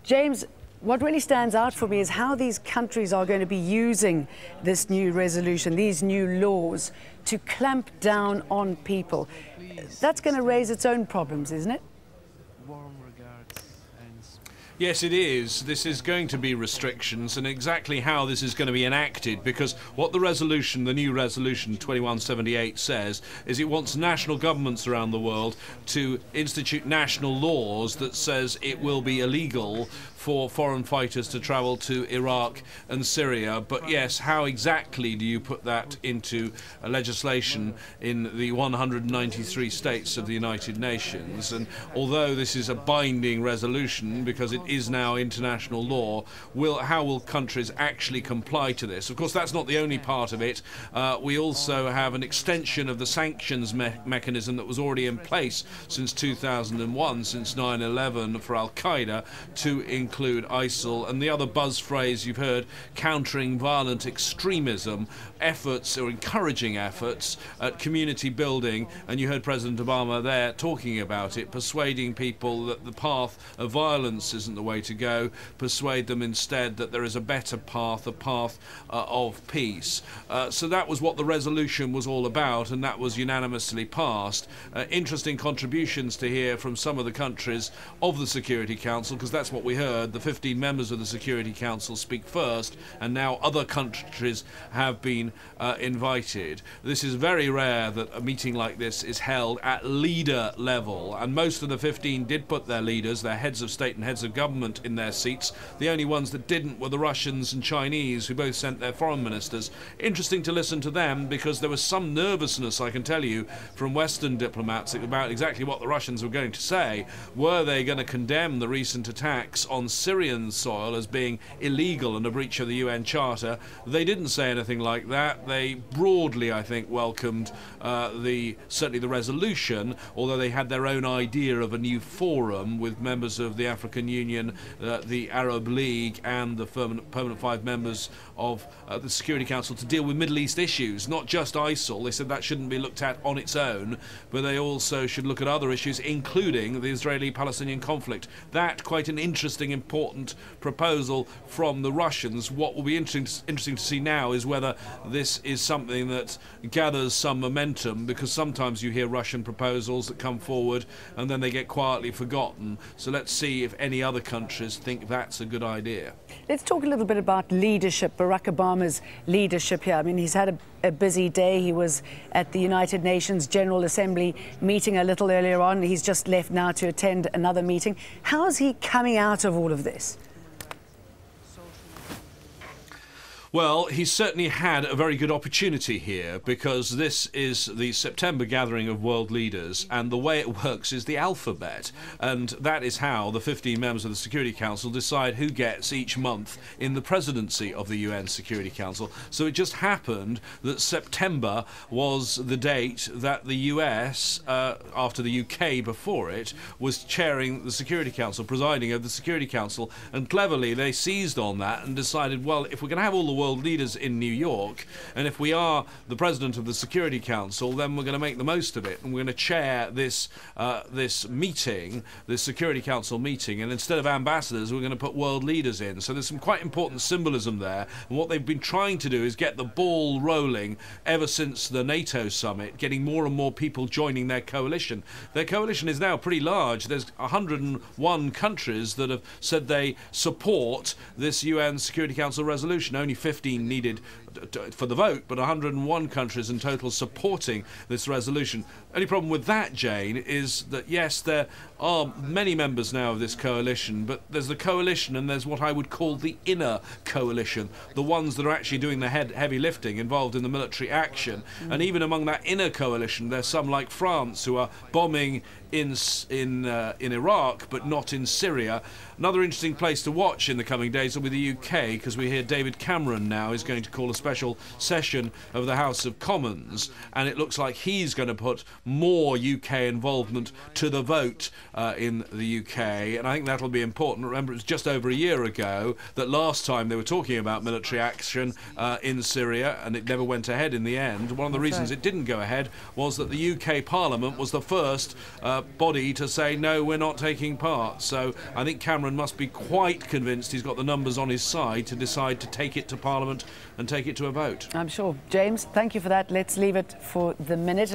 James, what really stands out for me is how these countries are going to be using this new resolution, these new laws, to clamp down on people. That's going to raise its own problems, isn't it? Yes, it is. This is going to be restrictions, and exactly how this is going to be enacted, because what the resolution, the new resolution 2178 says, is it wants national governments around the world to institute national laws that says it will be illegal for foreign fighters to travel to Iraq and Syria. But yes, how exactly do you put that into legislation in the 193 states of the United Nations? And although this is a binding resolution because it is now international law, how will countries actually comply to this? Of course, that's not the only part of it. We also have an extension of the sanctions mechanism that was already in place since 2001, since 9/11 for Al-Qaeda, to include ISIL and the other buzz phrase you've heard, countering violent extremism, efforts or encouraging efforts at community building. And you heard President Obama there talking about it, persuading people that the path of violence isn't the way to go, persuade them instead that there is a better path, a path of peace. So that was what the resolution was all about, and that was unanimously passed. Interesting contributions to hear from some of the countries of the Security Council, because that's what we heard. The 15 members of the Security Council speak first, and now other countries have been invited. This is very rare that a meeting like this is held at leader level, and most of the 15 did put their leaders, their heads of state and heads of government, in their seats. The only ones that didn't were the Russians and Chinese, who both sent their foreign ministers. Interesting to listen to them, because there was some nervousness, I can tell you, from Western diplomats about exactly what the Russians were going to say. Were they going to condemn the recent attacks on Syrian soil as being illegal and a breach of the UN Charter? They didn't say anything like that. They broadly, I think, welcomed certainly the resolution, although they had their own idea of a new forum with members of the African Union, the Arab League, and the permanent 5 members of the Security Council to deal with Middle East issues, not just ISIL. They said that shouldn't be looked at on its own, but they also should look at other issues, including the Israeli-Palestinian conflict. That quite an interesting, important proposal from the Russians. What will be interesting to see now is whether this is something that gathers some momentum, because sometimes you hear Russian proposals that come forward and then they get quietly forgotten. So let's see if any other countries think that's a good idea. Let's talk a little bit about leadership, Barack Obama's leadership here. I mean, he's had a busy day. He was at the United Nations General Assembly meeting a little earlier on. He's just left now to attend another meeting. How is he coming out of all of this? Well, he's certainly had a very good opportunity here, because this is the September gathering of world leaders, and the way it works is the alphabet, and that is how the 15 members of the Security Council decide who gets each month in the presidency of the UN Security Council. So it just happened that September was the date that the US, after the UK before it, was chairing the Security Council, presiding over the Security Council, and cleverly they seized on that and decided, well, if we're going to have all the world leaders in New York, and if we are the president of the Security Council, then we're going to make the most of it, and we're going to chair this meeting, this Security Council meeting, and instead of ambassadors, we're going to put world leaders in. So there's some quite important symbolism there, and what they've been trying to do is get the ball rolling ever since the NATO summit, getting more and more people joining their coalition. Their coalition is now pretty large. There's 101 countries that have said they support this UN Security Council resolution. Only 15 needed for the vote, but 101 countries in total supporting this resolution. Only problem with that, Jane, is that yes, there are many members now of this coalition, but there's the coalition and there's what I would call the inner coalition, the ones that are actually doing the heavy lifting, involved in the military action. And even among that inner coalition, there's some like France who are bombing in Iraq, but not in Syria. Another interesting place to watch in the coming days will be the UK, because we hear David Cameron now is going to call a special session of the House of Commons, and it looks like he's going to put more UK involvement to the vote in the UK, and I think that'll be important. Remember, it was just over a year ago that last time they were talking about military action in Syria, and it never went ahead in the end. One of the reasons it didn't go ahead was that the UK Parliament was the first body to say, no, we're not taking part. So I think Cameron must be quite convinced he's got the numbers on his side to decide to take it to Parliament and take it to a vote. I'm sure. James, thank you for that. Let's leave it for the minute.